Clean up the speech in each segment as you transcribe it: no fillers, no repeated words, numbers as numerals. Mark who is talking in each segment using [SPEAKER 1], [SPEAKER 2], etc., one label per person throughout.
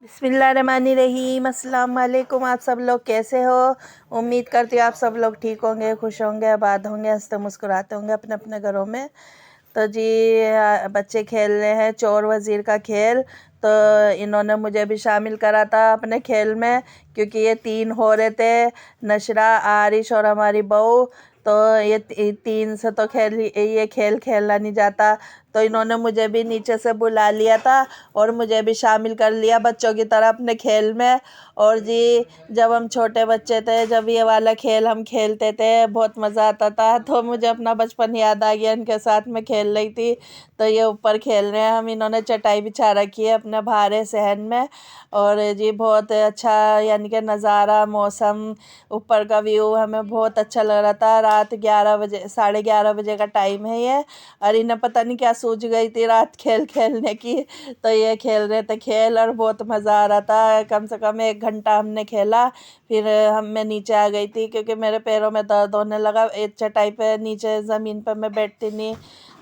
[SPEAKER 1] बिस्मिल्लाहिर्रहमानिर्रहीम। अस्सलाम वालेकुम। आप सब लोग कैसे हो? उम्मीद करती हूँ आप सब लोग ठीक होंगे, खुश होंगे, आबाद होंगे, हंसते मुस्कुराते होंगे अपने अपने घरों में। तो जी बच्चे खेल रहे हैं चोर वज़ीर का खेल। तो इन्होंने मुझे भी शामिल करा था अपने खेल में, क्योंकि ये तीन हो रहे थे, नशरा, आरिश और हमारी बहू। तो ये तीन से तो ये खेल खेला नहीं जाता। तो इन्होंने मुझे भी नीचे से बुला लिया था और मुझे भी शामिल कर लिया बच्चों की तरह अपने खेल में। और जी जब हम छोटे बच्चे थे, जब ये वाला खेल हम खेलते थे, बहुत मज़ा आता था। तो मुझे अपना बचपन याद आ गया, इनके साथ में खेल रही थी। तो ये ऊपर खेल रहे हैं, हम इन्होंने चटाई बिछा रखी है अपने भारे सहन में। और जी बहुत अच्छा, यानी कि नज़ारा, मौसम, ऊपर का व्यू हमें बहुत अच्छा लग रहा था। रात 11 बजे, 11:30 बजे का टाइम है ये। और इन्हें पता नहीं क्या सूझ गई थी रात खेल खेलने की। तो ये खेल रहे थे खेल और बहुत मज़ा आ रहा था। कम से कम 1 घंटा हमने खेला। फिर मैं नीचे आ गई थी, क्योंकि मेरे पैरों में दर्द होने लगा। एक चटाई पे नीचे ज़मीन पे मैं बैठती नहीं,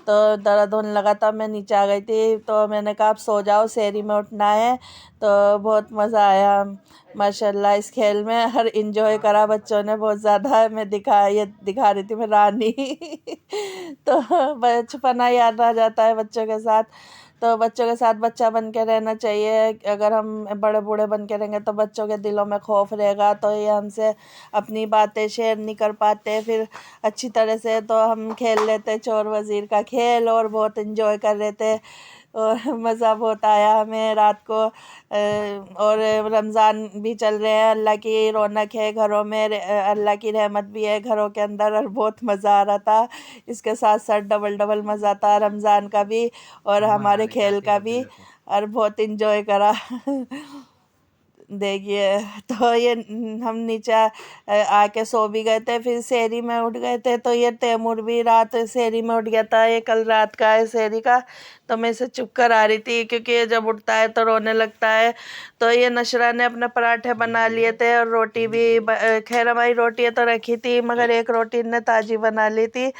[SPEAKER 1] तो दर्द होने लगा था, मैं नीचे आ गई थी। तो मैंने कहा आप सो जाओ, शहरी में उठना है। तो बहुत मज़ा आया माशाल्लाह इस खेल में। हर इंजॉय करा बच्चों ने बहुत ज़्यादा। मैं दिखा रही थी मैं रानी तो बचपना याद आ जाता है बच्चों के साथ। तो बच्चों के साथ बच्चा बन के रहना चाहिए। अगर हम बड़े बूढ़े बन के रहेंगे तो बच्चों के दिलों में खौफ रहेगा, तो ये हमसे अपनी बातें शेयर नहीं कर पाते फिर अच्छी तरह से। तो हम खेल लेते चोर वज़ीर का खेल और बहुत इन्जॉय कर रहे थे। और मज़ा बहुत आया हमें रात को। और रमज़ान भी चल रहे हैं, अल्लाह की रौनक है घरों में, अल्लाह की रहमत भी है घरों के अंदर, और बहुत मज़ा आ रहा था। इसके साथ साथ डबल डबल मज़ा था रमज़ान का भी और हमारे खेल का भी, और बहुत इन्जॉय करा देखिए। तो ये हम नीचे आके सो भी गए थे, फिर शहरी में उठ गए थे। तो ये तैमूर भी रात शहरी में उठ गया था, ये कल रात का है शहरी का। तो मैं इसे चुप कर आ रही थी, क्योंकि ये जब उठता है तो रोने लगता है। तो ये नशरा ने अपने पराठे बना लिए थे और रोटी भी खैर हमारी रोटियाँ तो रखी थी, मगर एक रोटी ने ताज़ी बना ली थी।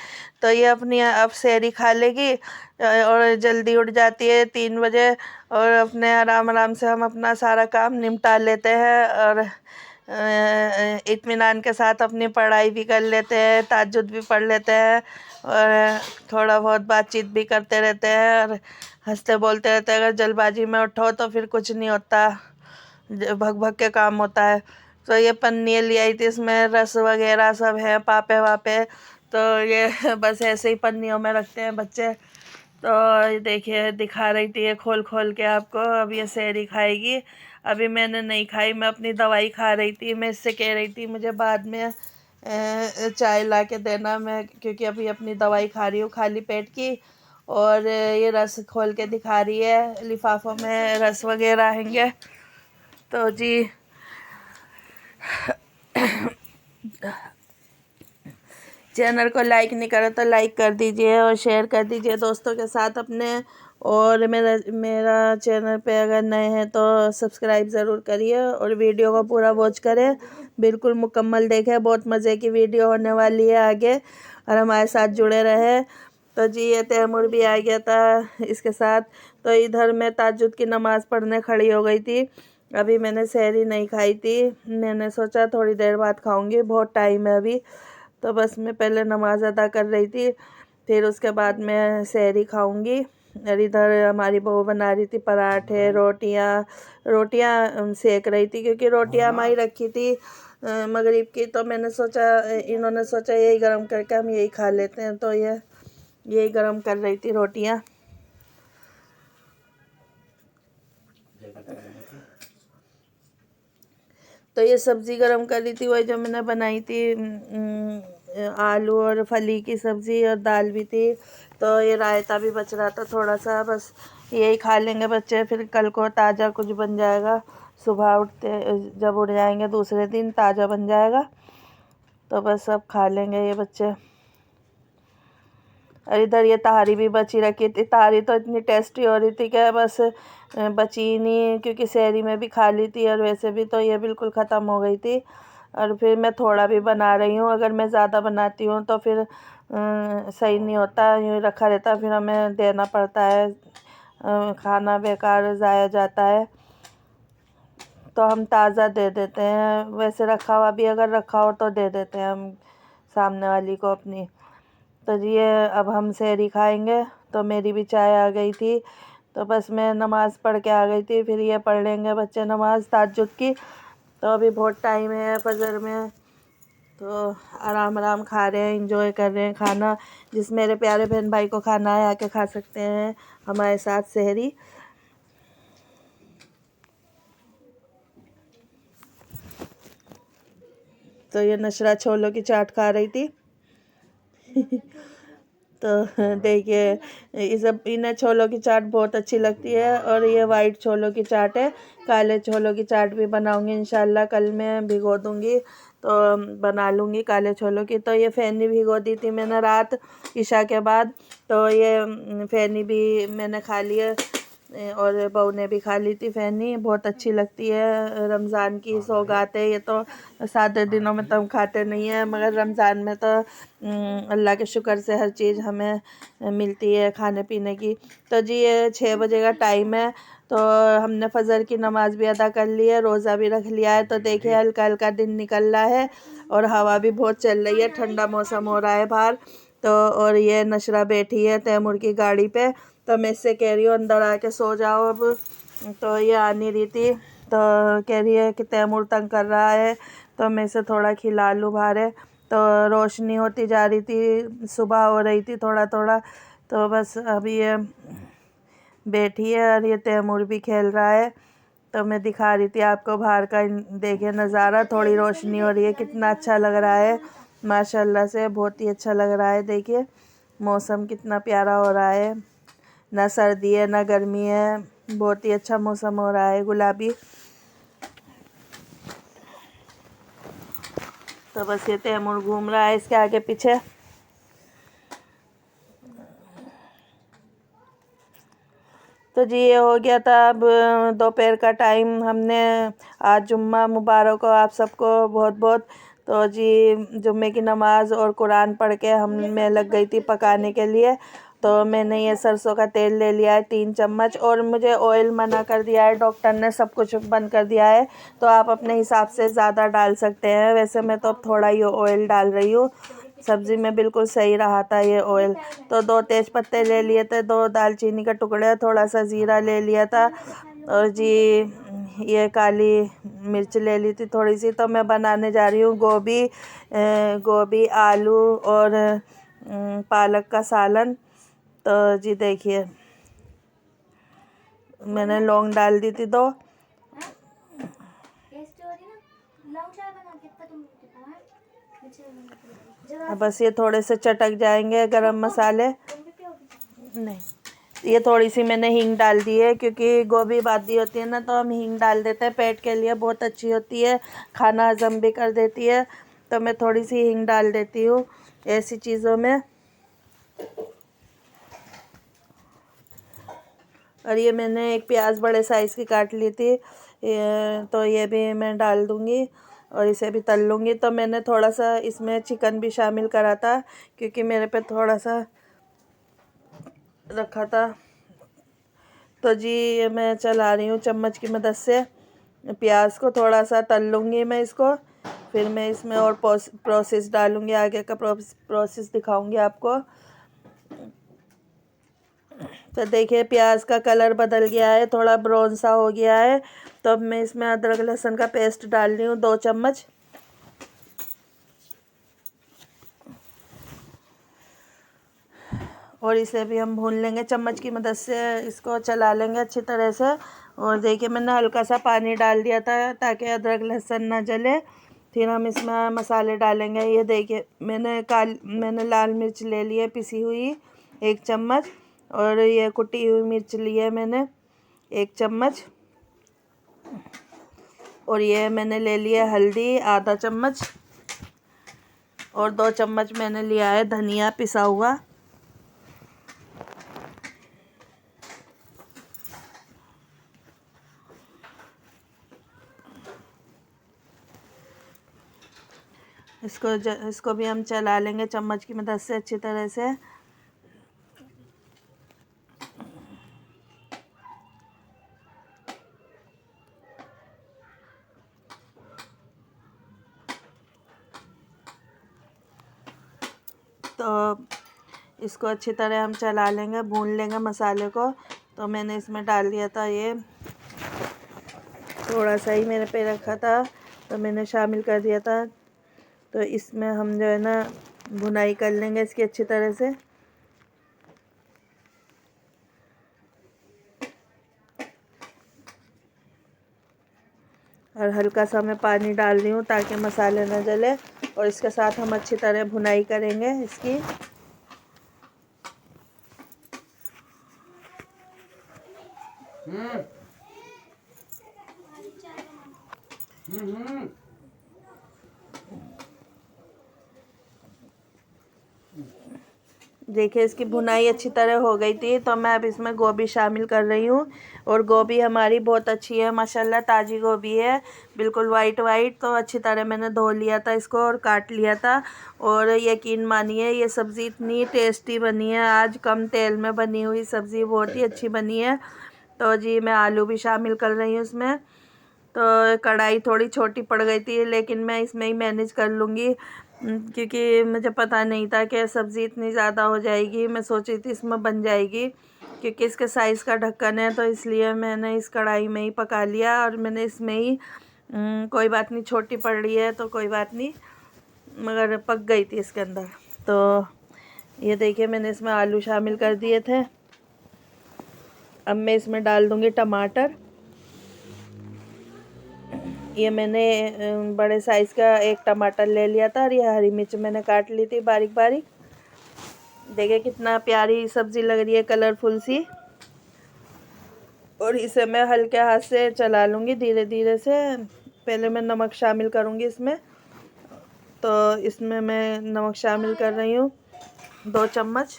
[SPEAKER 1] तो ये अपनी अब शहरी खा लेगी और जल्दी उठ जाती है 3 बजे। और अपने आराम आराम से हम अपना सारा काम निपटा लेते हैं और इत्मीनान के साथ अपनी पढ़ाई भी कर लेते हैं, तहज्जुद भी पढ़ लेते हैं और थोड़ा बहुत बातचीत भी करते रहते हैं और हंसते बोलते रहते हैं। अगर जल्दबाजी में उठो तो फिर कुछ नहीं होता, भग भग के काम होता है। तो ये पन्नी ले आई थी, इसमें रस वगैरह सब है, पापे वापे। तो ये बस ऐसे ही पन्नियों में रखते हैं बच्चे। तो ये देखिए दिखा रही थी ये खोल खोल के आपको। अब ये शहरी खाएगी, अभी मैंने नहीं खाई, मैं अपनी दवाई खा रही थी। मैं इससे कह रही थी मुझे बाद में चाय ला के देना, मैं क्योंकि अभी अपनी दवाई खा रही हूँ खाली पेट की। और ये रस खोल के दिखा रही है, लिफाफों में रस वगैरह हैंगे। तो जी चैनल को लाइक नहीं करा तो लाइक कर दीजिए और शेयर कर दीजिए दोस्तों के साथ अपने। और मेरा चैनल पे अगर नए हैं तो सब्सक्राइब ज़रूर करिए और वीडियो को पूरा वॉच करें, बिल्कुल मुकम्मल देखें। बहुत मज़े की वीडियो होने वाली है आगे, और हमारे साथ जुड़े रहे। तो जी ये तैमूर भी आ गया था इसके साथ। तो इधर मैं तहज्जुद की नमाज़ पढ़ने खड़ी हो गई थी। अभी मैंने सहरी नहीं खाई थी, मैंने सोचा थोड़ी देर बाद खाऊंगी, बहुत टाइम है अभी। तो बस मैं पहले नमाज़ अदा कर रही थी, फिर उसके बाद मैं सहरी खाऊंगी। और इधर हमारी बहू बना रही थी पराठे, रोटियां सेक रही थी, क्योंकि रोटियां हमारी रखी थी मगरिब की। तो मैंने सोचा, इन्होंने सोचा यही गरम करके हम यही खा लेते हैं। तो ये यही गरम कर रही थी रोटियां। तो ये सब्ज़ी गरम कर रही थी, वही जो मैंने बनाई थी, आलू और फली की सब्ज़ी, और दाल भी थी। तो ये रायता भी बच रहा था थोड़ा सा, बस यही खा लेंगे बच्चे, फिर कल को ताज़ा कुछ बन जाएगा। सुबह उठते जब उठ जाएंगे दूसरे दिन ताज़ा बन जाएगा, तो बस सब खा लेंगे ये बच्चे। और इधर ये तहारी भी बची रखी थी, तहारी तो इतनी टेस्टी हो रही थी कि बस बची ही नहीं, क्योंकि शहरी में भी खा ली थी और वैसे भी तो ये बिल्कुल ख़त्म हो गई थी। और फिर मैं थोड़ा भी बना रही हूँ, अगर मैं ज़्यादा बनाती हूँ तो फिर सही नहीं होता, यूँ रखा रहता, फिर हमें देना पड़ता है, खाना बेकार ज़ाया जाता है। तो हम ताज़ा दे देते हैं, वैसे रखा हुआ भी अगर रखा हो तो दे देते हैं हम सामने वाली को अपनी। तो जी ये अब हम सहरी खाएंगे। तो मेरी भी चाय आ गई थी, तो बस मैं नमाज़ पढ़ के आ गई थी, फिर ये पढ़ लेंगे बच्चे नमाज़ ताज्जुद की। तो अभी बहुत टाइम है फजर में, तो आराम आराम खा रहे हैं, इंजॉय कर रहे हैं खाना। जिस मेरे प्यारे बहन भाई को खाना है आके खा सकते हैं हमारे साथ सहरी। तो ये नशरा छोलों की चाट खा रही थी। तो देखिए इन्हें छोलों की चाट बहुत अच्छी लगती है, और ये वाइट छोलों की चाट है। काले छोलों की चाट भी बनाऊंगी इंशाल्लाह, कल मैं भिगो दूंगी तो बना लूँगी काले छोलों की। तो ये फैनी भिगो दी थी मैंने रात ईशा के बाद, तो ये फैनी भी मैंने खा ली है, और बहू ने भी खा ली थी फैनी। बहुत अच्छी लगती है, रमज़ान की सौगात है ये। तो सादे दिनों में तो हम खाते नहीं हैं, मगर रमज़ान में तो अल्लाह के शुक्र से हर चीज़ हमें मिलती है खाने पीने की। तो जी ये 6 बजे का टाइम है, तो हमने फ़जर की नमाज़ भी अदा कर ली है, रोज़ा भी रख लिया है। तो देखिए हल्का हल्का दिन निकल रहा है, और हवा भी बहुत चल रही है, ठंडा मौसम हो रहा है बाहर। तो और ये नशरा बैठी है तैमूर की गाड़ी पे, तो मैं इससे कह रही हूँ अंदर आके सो जाओ अब। तो ये आ नहीं रही थी, तो कह रही है कि तैमूर तंग कर रहा है, तो मैं इसे थोड़ा खिला लूँ बाहर है। तो रोशनी होती जा रही थी, सुबह हो रही थी थोड़ा थोड़ा। तो बस अभी ये बैठी है, और ये तैमूर भी खेल रहा है। तो मैं दिखा रही थी आपको बाहर का, देखिए नज़ारा, थोड़ी रोशनी हो रही है, कितना अच्छा लग रहा है माशाल्लाह से, बहुत ही अच्छा लग रहा है। देखिए मौसम कितना प्यारा हो रहा है, ना सर्दी है ना गर्मी है, बहुत ही अच्छा मौसम हो रहा है गुलाबी। तो बस ये तैमूर घूम रहा है इसके आगे पीछे। तो जी ये हो गया था अब दोपहर का टाइम। हमने आज जुम्मा मुबारक हो आप सबको बहुत बहुत। तो जी जुम्मे की नमाज़ और कुरान पढ़ के मैं लग गई थी पकाने के लिए। तो मैंने ये सरसों का तेल ले लिया है 3 चम्मच, और मुझे ऑयल मना कर दिया है डॉक्टर ने, सब कुछ बंद कर दिया है। तो आप अपने हिसाब से ज़्यादा डाल सकते हैं, वैसे मैं तो अब थोड़ा ही ऑयल डाल रही हूँ, सब्ज़ी में बिल्कुल सही रहा था ये ऑयल। तो 2 तेज पत्ते ले लिए थे, 2 दालचीनी का टुकड़े, थोड़ा सा ज़ीरा ले लिया था, और जी ये काली मिर्च ले ली थी थोड़ी सी। तो मैं बनाने जा रही हूँ गोभी आलू और पालक का सालन। तो जी देखिए मैंने लौंग डाल दी थी 2। बस ये थोड़े से चटक जाएंगे गरम मसाले। नहीं, ये थोड़ी सी मैंने हींग डाल दी है, क्योंकि गोभी बादी होती है ना, तो हम हींग डाल देते हैं, पेट के लिए बहुत अच्छी होती है, खाना हजम भी कर देती है। तो मैं थोड़ी सी हींग डाल देती हूँ ऐसी चीज़ों में। और ये मैंने एक प्याज बड़े साइज़ की काट ली थी, तो ये भी मैं डाल दूँगी, और इसे भी तल लूँगी। तो मैंने थोड़ा सा इसमें चिकन भी शामिल करा था, क्योंकि मेरे पे थोड़ा सा रखा था। तो जी ये मैं चला रही हूँ चम्मच की मदद से, प्याज को थोड़ा सा तल लूँगी मैं इसको, फिर मैं इसमें और प्रोसेस डालूँगी, आगे का प्रोसेस दिखाऊँगी आपको। तो देखिए प्याज का कलर बदल गया है, थोड़ा ब्राउन सा हो गया है। तो अब मैं इसमें अदरक लहसुन का पेस्ट डाल रही हूँ 2 चम्मच, और इसे भी हम भून लेंगे चम्मच की मदद से, इसको चला लेंगे अच्छी तरह से। और देखिए मैंने हल्का सा पानी डाल दिया था ताकि अदरक लहसुन ना जले। फिर हम इसमें मसाले डालेंगे। ये देखिए मैंने लाल मिर्च ले ली है पिसी हुई 1 चम्मच, और ये कुटी हुई मिर्च ली है मैंने 1 चम्मच, और ये मैंने ले लिया हल्दी आधा चम्मच, और 2 चम्मच मैंने लिया है धनिया पिसा हुआ। इसको भी हम चला लेंगे चम्मच की मदद से अच्छी तरह से। तो इसको अच्छी तरह हम चला लेंगे, भून लेंगे मसाले को। तो मैंने इसमें डाल दिया था, ये थोड़ा सा ही मेरे पे रखा था तो मैंने शामिल कर दिया था। तो इसमें हम जो है ना भुनाई कर लेंगे इसकी अच्छी तरह से। और हल्का सा मैं पानी डाल रही हूँ ताकि मसाले न जले, और इसके साथ हम अच्छी तरह भुनाई करेंगे इसकी। देखिए इसकी भुनाई अच्छी तरह हो गई थी, तो मैं अब इसमें गोभी शामिल कर रही हूँ। और गोभी हमारी बहुत अच्छी है माशाल्लाह, ताज़ी गोभी है, बिल्कुल वाइट वाइट। तो अच्छी तरह मैंने धो लिया था इसको और काट लिया था। और यकीन मानिए ये सब्ज़ी इतनी टेस्टी बनी है, आज कम तेल में बनी हुई सब्ज़ी बहुत ही अच्छी बनी है। तो जी मैं आलू भी शामिल कर रही हूँ इसमें। तो कढ़ाई थोड़ी छोटी पड़ गई थी, लेकिन मैं इसमें ही मैनेज कर लूँगी, क्योंकि मुझे पता नहीं था कि सब्ज़ी इतनी ज़्यादा हो जाएगी। मैं सोची थी इसमें बन जाएगी, क्योंकि इसके साइज़ का ढक्कन है, तो इसलिए मैंने इस कढ़ाई में ही पका लिया। और मैंने इसमें ही कोई बात नहीं, छोटी पड़ रही है तो कोई बात नहीं, मगर पक गई थी इसके अंदर। तो ये देखिए मैंने इसमें आलू शामिल कर दिए थे। अब मैं इसमें डाल दूँगी टमाटर। ये मैंने बड़े साइज़ का एक टमाटर ले लिया था, और ये हरी मिर्च मैंने काट ली थी बारीक बारीक। देखिए कितना प्यारी सब्ज़ी लग रही है, कलरफुल सी। और इसे मैं हल्के हाथ से चला लूँगी धीरे धीरे से। पहले मैं नमक शामिल करूँगी इसमें। तो इसमें मैं नमक शामिल कर रही हूँ 2 चम्मच।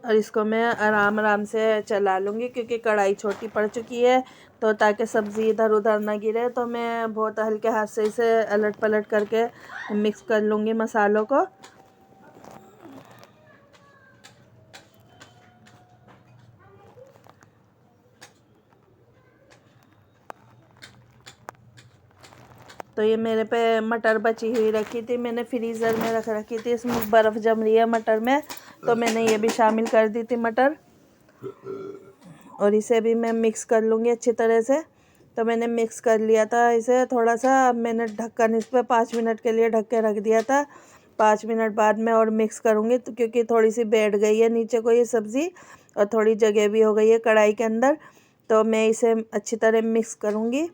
[SPEAKER 1] और इसको मैं आराम आराम से चला लूँगी, क्योंकि कढ़ाई छोटी पड़ चुकी है, तो ताकि सब्ज़ी इधर उधर ना गिरे। तो मैं बहुत हल्के हाथ से इसे अलट पलट करके मिक्स कर लूँगी मसालों को। तो ये मेरे पे मटर बची हुई रखी थी, मैंने फ्रीज़र में रख रखी थी, इसमें बर्फ़ जम रही है मटर में, तो मैंने ये भी शामिल कर दी थी मटर। और इसे भी मैं मिक्स कर लूँगी अच्छी तरह से। तो मैंने मिक्स कर लिया था इसे थोड़ा सा। अब मैंने ढक्कन इस पर 5 मिनट के लिए ढक के रख दिया था। 5 मिनट बाद में और मिक्स करूँगी, तो क्योंकि थोड़ी सी बैठ गई है नीचे को ये सब्ज़ी, और थोड़ी जगह भी हो गई है कढ़ाई के अंदर। तो मैं इसे अच्छी तरह मिक्स करूँगी।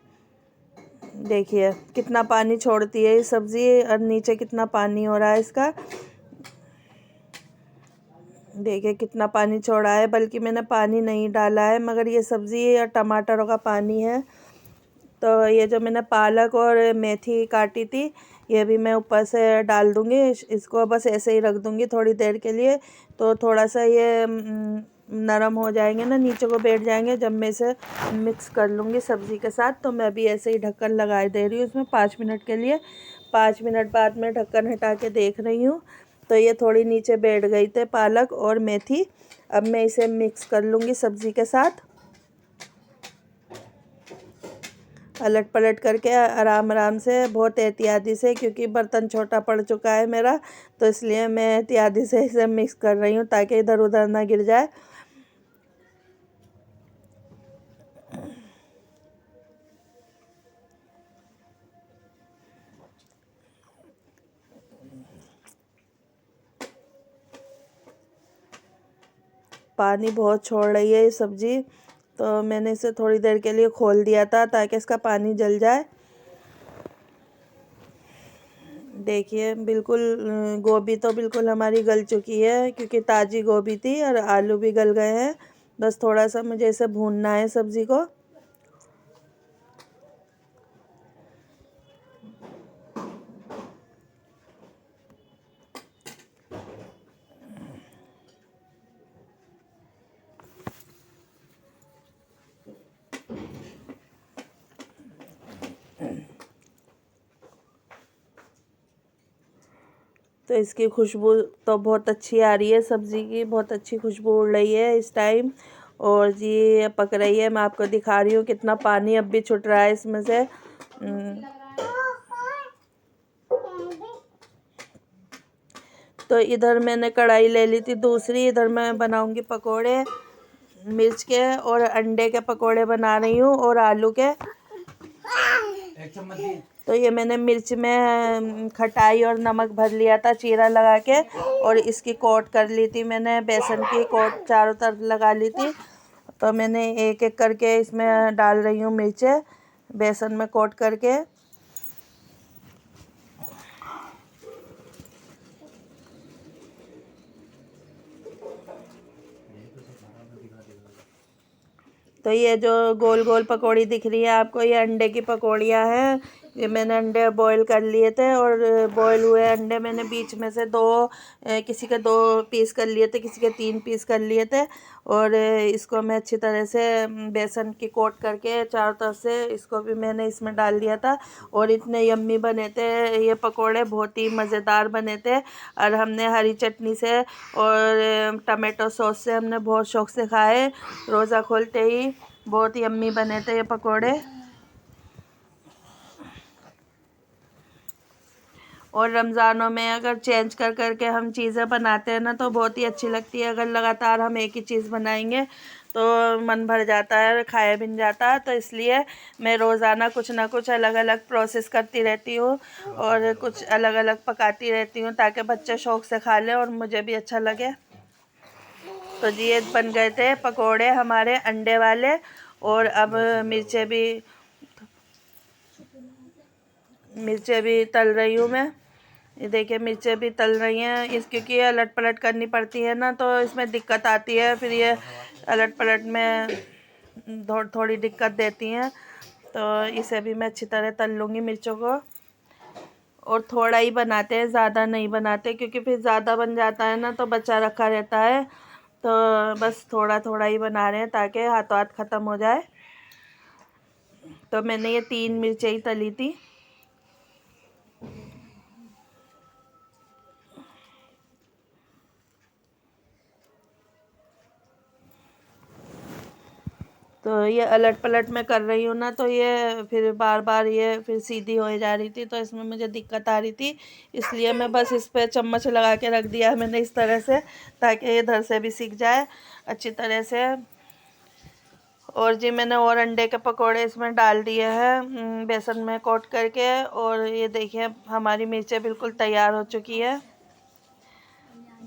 [SPEAKER 1] देखिए कितना पानी छोड़ती है ये सब्ज़ी, और नीचे कितना पानी हो रहा है इसका। देखिए कितना पानी छोड़ा है, बल्कि मैंने पानी नहीं डाला है, मगर ये सब्ज़ी और टमाटरों का पानी है। तो ये जो मैंने पालक और मेथी काटी थी, ये भी मैं ऊपर से डाल दूँगी। इसको बस ऐसे ही रख दूँगी थोड़ी देर के लिए, तो थोड़ा सा ये नरम हो जाएंगे ना, नीचे को बैठ जाएंगे जब मैं इसे मिक्स कर लूँगी सब्ज़ी के साथ। तो मैं भी ऐसे ही ढक्कन लगा दे रही हूँ इसमें 5 मिनट के लिए। 5 मिनट बाद मैं ढक्कन हटा के देख रही हूँ, तो ये थोड़ी नीचे बैठ गई थे पालक और मेथी। अब मैं इसे मिक्स कर लूँगी सब्ज़ी के साथ, अलट पलट करके आराम आराम से, बहुत एहतियाती से, क्योंकि बर्तन छोटा पड़ चुका है मेरा, तो इसलिए मैं एहतियाती से इसे मिक्स कर रही हूँ ताकि इधर उधर ना गिर जाए। पानी बहुत छोड़ रही है ये सब्ज़ी, तो मैंने इसे थोड़ी देर के लिए खोल दिया था ताकि इसका पानी जल जाए। देखिए बिल्कुल गोभी तो बिल्कुल हमारी गल चुकी है, क्योंकि ताज़ी गोभी थी, और आलू भी गल गए हैं। बस थोड़ा सा मुझे इसे भूनना है सब्ज़ी को। तो इसकी खुशबू तो बहुत अच्छी आ रही है, सब्ज़ी की बहुत अच्छी खुशबू उड़ रही है इस टाइम। और जी ये पक रही है, मैं आपको दिखा रही हूँ कितना पानी अब भी छूट रहा है इसमें से। तो इधर मैंने कढ़ाई ले ली थी दूसरी, इधर मैं बनाऊंगी पकोड़े मिर्च के और अंडे के पकोड़े बना रही हूँ और आलू के। तो ये मैंने मिर्च में खटाई और नमक भर लिया था चीरा लगा के, और इसकी कोट कर ली थी मैंने, बेसन की कोट चारों तरफ लगा ली थी। तो मैंने एक एक करके इसमें डाल रही हूँ मिर्चें बेसन में कोट करके। तो ये जो गोल गोल पकौड़ी दिख रही है आपको, ये अंडे की पकौड़ियाँ हैं। ये मैंने अंडे बॉईल कर लिए थे, और बॉईल हुए अंडे मैंने बीच में से किसी के 2 पीस कर लिए थे, किसी के 3 पीस कर लिए थे। और इसको मैं अच्छी तरह से बेसन की कोट करके चारों तरफ से इसको भी मैंने इसमें डाल दिया था। और इतने यम्मी बने थे ये पकोड़े, बहुत ही मज़ेदार बने थे। और हमने हरी चटनी से और टमाटो सॉस से हमने बहुत शौक़ से खाए, रोज़ा खोलते ही। बहुत ही यम्मी बने थे ये पकोड़े। और रमज़ानों में अगर चेंज कर करके हम चीज़ें बनाते हैं ना तो बहुत ही अच्छी लगती है। अगर लगातार हम एक ही चीज़ बनाएंगे तो मन भर जाता है और खाया भी नहीं जाता। तो इसलिए मैं रोज़ाना कुछ ना कुछ अलग अलग प्रोसेस करती रहती हूँ और कुछ अलग अलग पकाती रहती हूँ, ताकि बच्चे शौक़ से खा लें और मुझे भी अच्छा लगे। तो जी ये बन गए थे पकोड़े हमारे अंडे वाले। और अब मिर्चें भी तल रही हूँ मैं। ये देखिए मिर्चें भी तल रही हैं, क्योंकि ये अलट पलट करनी पड़ती है ना, तो इसमें दिक्कत आती है। फिर ये अलट पलट में थोड़ी दिक्कत देती हैं। तो इसे भी मैं अच्छी तरह तल लूँगी मिर्चों को। और थोड़ा ही बनाते हैं, ज़्यादा नहीं बनाते, क्योंकि फिर ज़्यादा बन जाता है ना तो बचा रखा रहता है। तो बस थोड़ा थोड़ा ही बना रहे हैं ताकि हाथों हाथ ख़त्म हो जाए। तो मैंने ये 3 मिर्चें ही तली थी। तो ये अलट पलट मैं कर रही हूँ ना, तो ये फिर बार बार ये फिर सीधी हो जा रही थी, तो इसमें मुझे दिक्कत आ रही थी। इसलिए मैं बस इस पे चम्मच लगा के रख दिया है मैंने इस तरह से, ताकि इधर से भी सीख जाए अच्छी तरह से। और जी मैंने और अंडे के पकोड़े इसमें डाल दिए हैं बेसन में कोट करके। और ये देखिए हमारी मिर्चें बिल्कुल तैयार हो चुकी है।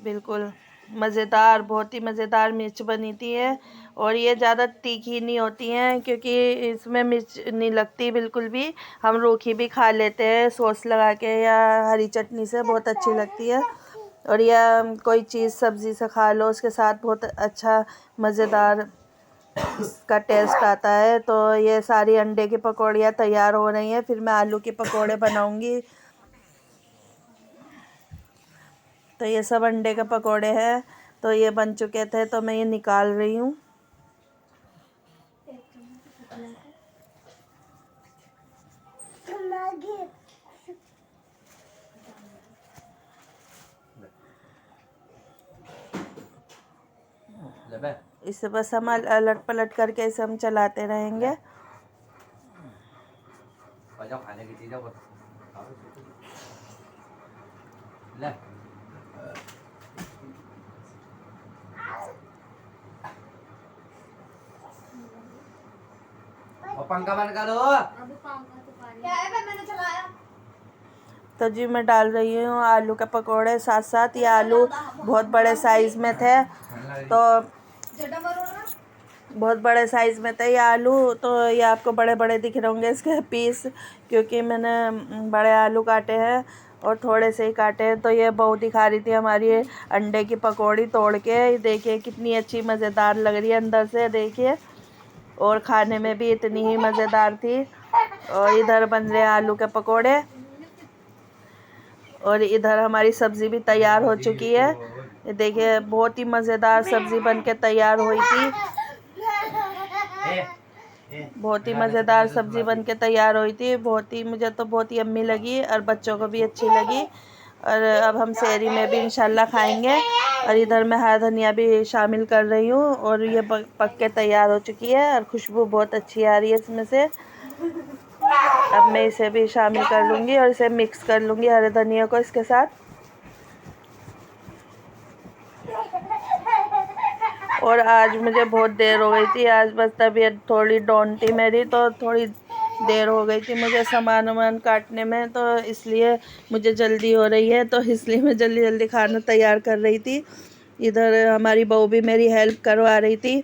[SPEAKER 1] बिल्कुल मज़ेदार, बहुत ही मज़ेदार मिर्च बनी थी है। और ये ज़्यादा तीखी नहीं होती हैं, क्योंकि इसमें मिर्च नहीं लगती बिल्कुल भी। हम रूखी भी खा लेते हैं सॉस लगा के या हरी चटनी से, बहुत अच्छी लगती है। और या कोई चीज़ सब्ज़ी से खा लो उसके साथ, बहुत अच्छा मज़ेदार इसका टेस्ट आता है। तो ये सारी अंडे की पकौड़ियाँ तैयार हो रही हैं, फिर मैं आलू के पकौड़े बनाऊँगी। तो ये सब अंडे के पकौड़े हैं, तो ये बन चुके थे, तो मैं ये निकाल रही हूँ। इसे बस हम अलट पलट करके इसे हम चलाते रहेंगे। पंखा बंद करो। तो जी मैं डाल रही हूँ आलू के पकोड़े साथ साथ। ये आलू बहुत बड़े साइज़ में थे, तो बहुत बड़े साइज़ में थे ये आलू। तो ये आपको बड़े बड़े दिख रहे होंगे इसके पीस, क्योंकि मैंने बड़े आलू काटे हैं और थोड़े से ही काटे हैं। तो ये बहू दिखा रही थी हमारी अंडे की पकौड़ी तोड़ के। देखिए कितनी अच्छी मज़ेदार लग रही है अंदर से, देखिए। और खाने में भी इतनी ही मज़ेदार थी। और इधर बन रहे हैं आलू के पकोड़े, और इधर हमारी सब्ज़ी भी तैयार हो चुकी है। ये देखिए बहुत ही मज़ेदार सब्ज़ी बन के तैयार हुई थी। बहुत ही मज़ेदार सब्ज़ी बन के तैयार हुई थी। मुझे तो बहुत ही यम्मी लगी और बच्चों को भी अच्छी लगी। और अब हम सहरी में भी इंशाल्लाह खाएंगे। और इधर मैं हरा धनिया भी शामिल कर रही हूँ, और ये पक के तैयार हो चुकी है और खुशबू बहुत अच्छी आ रही है इसमें से। अब मैं इसे भी शामिल कर लूँगी और इसे मिक्स कर लूँगी हरे धनिया को इसके साथ। और आज मुझे बहुत देर हो गई थी। आज बस तबीयत थोड़ी डाउन थी मेरी, तो थोड़ी देर हो गई थी मुझे सामान वामान काटने में, तो इसलिए मुझे जल्दी हो रही है, तो इसलिए मैं जल्दी जल्दी खाना तैयार कर रही थी। इधर हमारी बहू भी मेरी हेल्प करवा रही थी।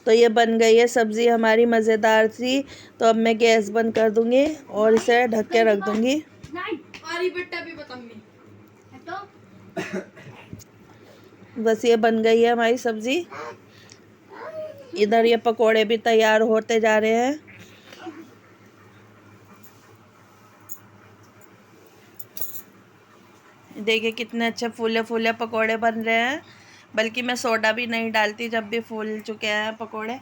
[SPEAKER 1] तो ये बन गई है सब्ज़ी हमारी, मज़ेदार सी। तो अब मैं गैस बंद कर दूंगी और इसे ढक के रख दूंगी। बस ये बन गई है हमारी सब्ज़ी। इधर ये पकोड़े भी तैयार होते जा रहे हैं। देखिए कितने अच्छे फूले फूले पकोड़े बन रहे हैं। बल्कि मैं सोडा भी नहीं डालती जब भी फूल चुके हैं पकोड़े।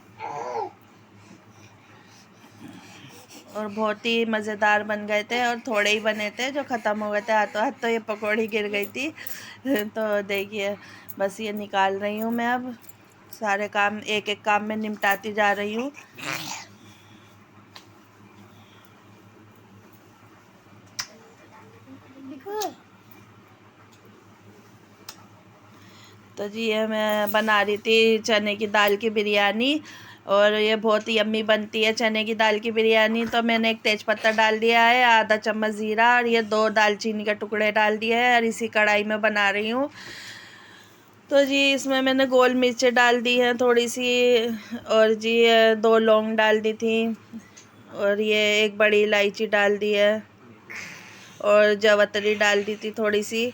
[SPEAKER 1] और बहुत ही मज़ेदार बन गए थे, और थोड़े ही बने थे जो ख़त्म हो गए थे हाथों हाथ, तो ये पकौड़ी गिर गई थी। तो देखिए बस ये निकाल रही हूँ मैं। अब सारे काम एक एक काम में निपटाती जा रही हूँ। तो जी ये मैं बना रही थी चने की दाल की बिरयानी, और ये बहुत ही यम्मी बनती है चने की दाल की बिरयानी। तो मैंने एक तेज़पत्ता डाल दिया है, आधा चम्मच ज़ीरा, और ये 2 दालचीनी के टुकड़े डाल दिए हैं, और इसी कढ़ाई में बना रही हूँ। तो जी इसमें मैंने गोल मिर्चें डाल दी हैं थोड़ी सी, और जी 2 लौंग डाल दी थी, और ये 1 बड़ी इलायची डाल दी है, और जावित्री डाल दी थी थोड़ी सी।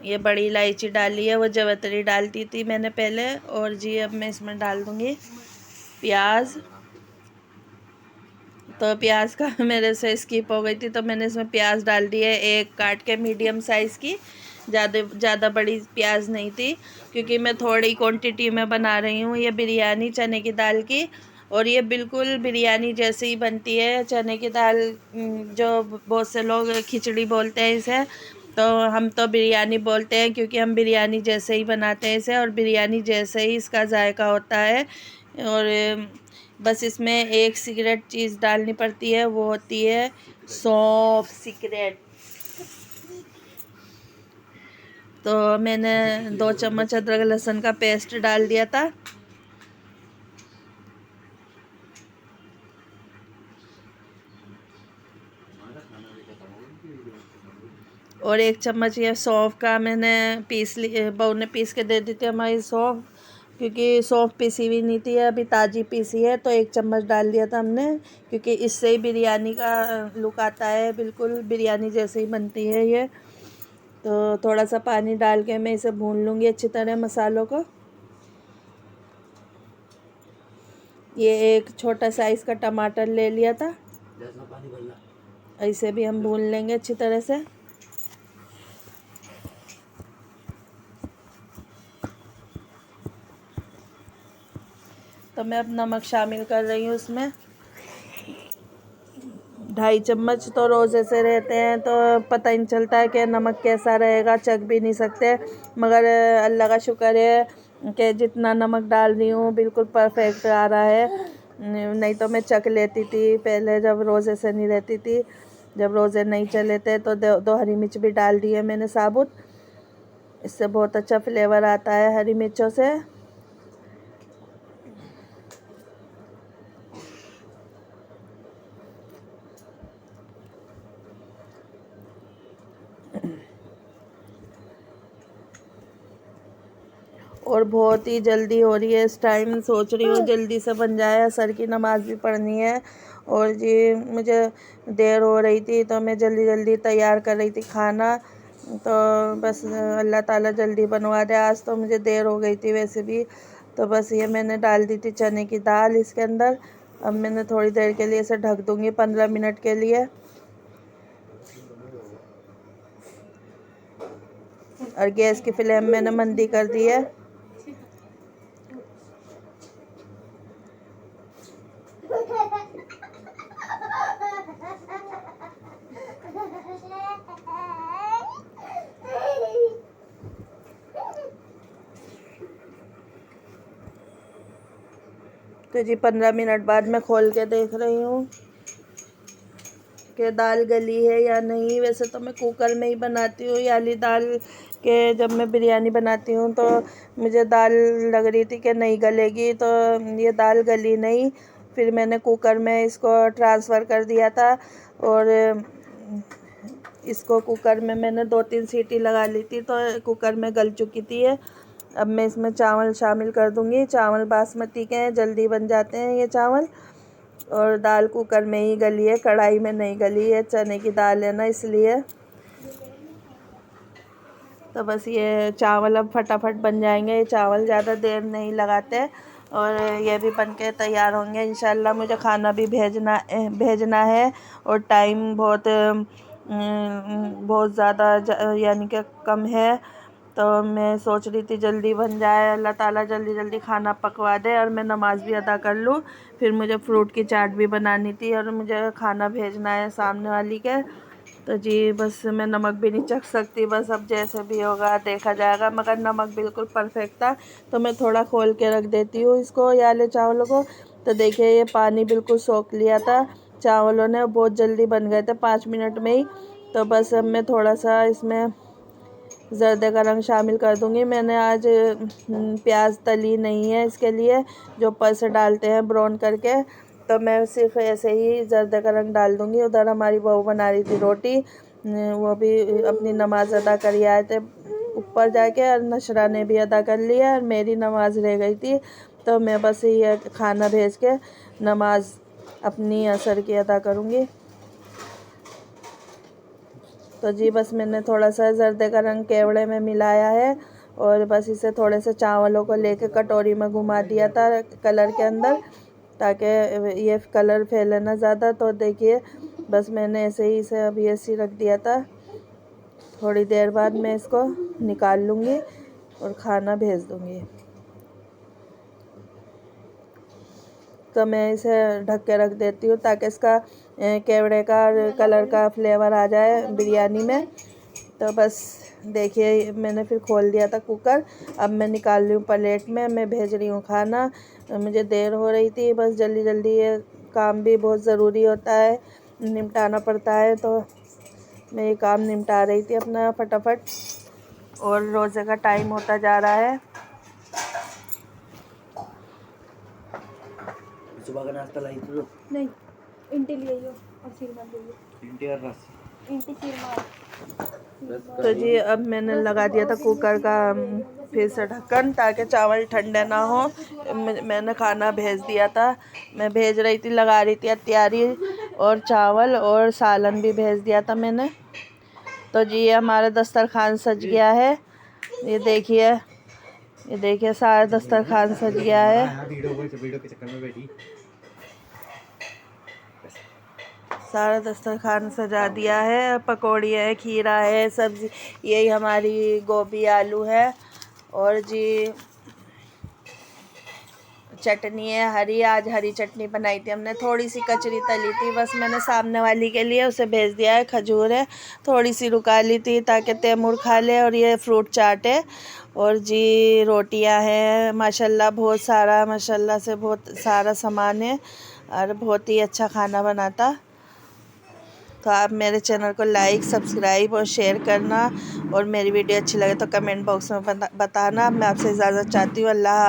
[SPEAKER 1] ये बड़ी इलायची डाली है, वो जावित्री डाल दी थी मैंने पहले। और जी अब मैं इसमें डाल दूँगी प्याज। तो प्याज का मेरे से स्किप हो गई थी, तो मैंने इसमें प्याज डाल दी है, एक काट के मीडियम साइज़ की। ज़्यादा बड़ी प्याज नहीं थी, क्योंकि मैं थोड़ी क्वांटिटी में बना रही हूँ ये बिरयानी चने की दाल की। और ये बिल्कुल बिरयानी जैसे ही बनती है चने की दाल। जो बहुत से लोग खिचड़ी बोलते हैं इसे, तो हम तो बिरयानी बोलते हैं, क्योंकि हम बिरयानी जैसे ही बनाते हैं इसे, और बिरयानी जैसे ही इसका जायका होता है। और बस इसमें एक सीक्रेट चीज़ डालनी पड़ती है, वो होती है सौंफ सीक्रेट। तो मैंने 2 चम्मच अदरक लहसुन का पेस्ट डाल दिया था, और 1 चम्मच ये सौंफ का मैंने बहू ने पीस के दे दी थी हमारी सौंफ, क्योंकि सौंफ पिसी हुई नहीं थी, अभी ताज़ी पीसी है, तो 1 चम्मच डाल दिया था हमने, क्योंकि इससे ही बिरयानी का लुक आता है, बिल्कुल बिरयानी जैसे ही बनती है ये। तो थोड़ा सा पानी डाल के मैं इसे भून लूँगी अच्छी तरह मसालों को। ये एक छोटा साइज़ का टमाटर ले लिया था, इसे भी हम भून लेंगे अच्छी तरह से। तो मैं अब नमक शामिल कर रही हूँ उसमें। 2.5 चम्मच तो रोज़ ऐसे रहते हैं, तो पता ही नहीं चलता है कि नमक कैसा रहेगा, चख भी नहीं सकते। मगर अल्लाह का शुक्र है कि जितना नमक डाल रही हूँ बिल्कुल परफेक्ट आ रहा है। नहीं तो मैं चख लेती थी पहले, जब रोज़े से नहीं रहती थी। जब रोज़े नहीं चले थे तो 2 हरी मिर्च भी डाल दी है मैंने साबुत। इससे बहुत अच्छा फ्लेवर आता है हरी मिर्चों से। और बहुत ही जल्दी हो रही है इस टाइम, सोच रही हूँ जल्दी से बन जाए, असर की नमाज़ भी पढ़नी है। और जी मुझे देर हो रही थी, तो मैं जल्दी जल्दी तैयार कर रही थी खाना। तो बस अल्लाह ताला जल्दी बनवा दे। आज तो मुझे देर हो गई थी वैसे भी। तो बस ये मैंने डाल दी थी चने की दाल इसके अंदर। अब मैंने थोड़ी देर के लिए इसे ढक दूँगी, 15 मिनट के लिए। और गैस की फ्लेम मैंने मंदी कर दी है। तो जी 15 मिनट बाद मैं खोल के देख रही हूँ। कि दाल गली है या नहीं। वैसे तो मैं कुकर में ही बनाती हूँ याली दाल के। जब मैं बिरयानी बनाती हूँ तो मुझे दाल लग रही थी कि नहीं गलेगी, तो ये दाल गली नहीं। फिर मैंने कुकर में इसको ट्रांसफ़र कर दिया था और इसको कुकर में मैंने 2-3 सीटी लगा ली थी, तो कुकर में गल चुकी थी ये। अब मैं इसमें चावल शामिल कर दूँगी। चावल बासमती के हैं, जल्दी बन जाते हैं ये चावल। और दाल कुकर में ही गली है, कढ़ाई में नहीं गली है, चने की दाल है ना इसलिए। तो बस ये चावल अब फटाफट बन जाएंगे। ये चावल ज़्यादा देर नहीं लगाते और ये भी बन के तैयार होंगे इंशाल्लाह। मुझे खाना भी भेजना है और टाइम बहुत ज़्यादा यानी कि कम है। तो मैं सोच रही थी जल्दी बन जाए, अल्लाह ताला जल्दी जल्दी खाना पकवा दे और मैं नमाज़ भी अदा कर लूँ। फिर मुझे फ्रूट की चाट भी बनानी थी और मुझे खाना भेजना है सामने वाली के। तो जी बस मैं नमक भी नहीं चख सकती, बस अब जैसे भी होगा देखा जाएगा। मगर नमक बिल्कुल परफेक्ट था। तो मैं थोड़ा खोल के रख देती हूँ इसको याले चावलों को। तो देखिए ये पानी बिल्कुल सोख लिया था चावलों ने, बहुत जल्दी बन गए थे 5 मिनट में ही। तो बस अब मैं थोड़ा सा इसमें ज़र्दे का रंग शामिल कर दूँगी। मैंने आज प्याज तली नहीं है इसके लिए, जो ऊपर से डालते हैं ब्राउन करके। तो मैं सिर्फ ऐसे ही ज़र्दे का रंग डाल दूँगी। उधर हमारी बहू बना रही थी रोटी, वो भी अपनी नमाज़ अदा कर आए थे ऊपर जाके, और नशरा ने भी अदा कर लिया और मेरी नमाज़ रह गई थी। तो मैं बस ये खाना भेज के नमाज़ अपनी असर की अदा करूँगी। तो जी बस मैंने थोड़ा सा जर्दे का रंग केवड़े में मिलाया है और बस इसे थोड़े से चावलों को लेके कटोरी में घुमा दिया था कलर के अंदर, ताकि ये कलर फैले ना ज़्यादा। तो देखिए बस मैंने ऐसे ही इसे अभी ऐसे ही रख दिया था। थोड़ी देर बाद मैं इसको निकाल लूँगी और खाना भेज दूँगी। तो मैं इसे ढक के रख देती हूँ ताकि इसका केवड़े का कलर का फ्लेवर आ जाए बिरयानी में। तो बस देखिए मैंने फिर खोल दिया था कुकर। अब मैं निकाल रही हूँ प्लेट में, मैं भेज रही हूँ खाना। मुझे देर हो रही थी, बस जल्दी जल्दी ये काम भी बहुत ज़रूरी होता है, निपटाना पड़ता है। तो मैं ये काम निपटा रही थी अपना फटाफट, और रोज़े का टाइम होता जा रहा है।
[SPEAKER 2] सुबह का नाश्ता लाई थी तो
[SPEAKER 3] नहीं इंटी ले आइयो और सीरमा ले आइयो।
[SPEAKER 2] इंटी और रस।
[SPEAKER 3] इंटी सीरमा।
[SPEAKER 1] तो जी अब मैंने लगा दिया था कुकर का फिर से ढक्कन, ताकि चावल ठंडे ना हो। मैंने खाना भेज दिया था, मैं भेज रही थी, लगा रही थी तैयारी, और चावल और सालन भी भेज दिया था मैंने। तो जी ये हमारा दस्तरखान सज गया है। ये देखिए सारा दस्तरखान सज गया है।
[SPEAKER 2] वीडियो के चक्कर में बैठी।
[SPEAKER 1] सारा दस्तरखान सजा दिया है। पकौड़ी है, खीरा है, सब्ज़ी, यही हमारी गोभी आलू है, और जी चटनी है हरी। आज हरी चटनी बनाई थी हमने, थोड़ी सी कचरी तली थी, बस मैंने सामने वाली के लिए उसे भेज दिया है। खजूर है, थोड़ी सी रुका ली थी ताकि तैमूर खा ले, और ये फ्रूट चाट है, और जी रोटियां हैं। माशाल्लाह बहुत सारा, माशाल्लाह से बहुत सारा सामान है और बहुत ही अच्छा खाना बनाता। तो आप मेरे चैनल को लाइक, सब्सक्राइब और शेयर करना, और मेरी वीडियो अच्छी लगे तो कमेंट बॉक्स में बताना। मैं आपसे इजाज़त चाहती हूँ। अल्लाह।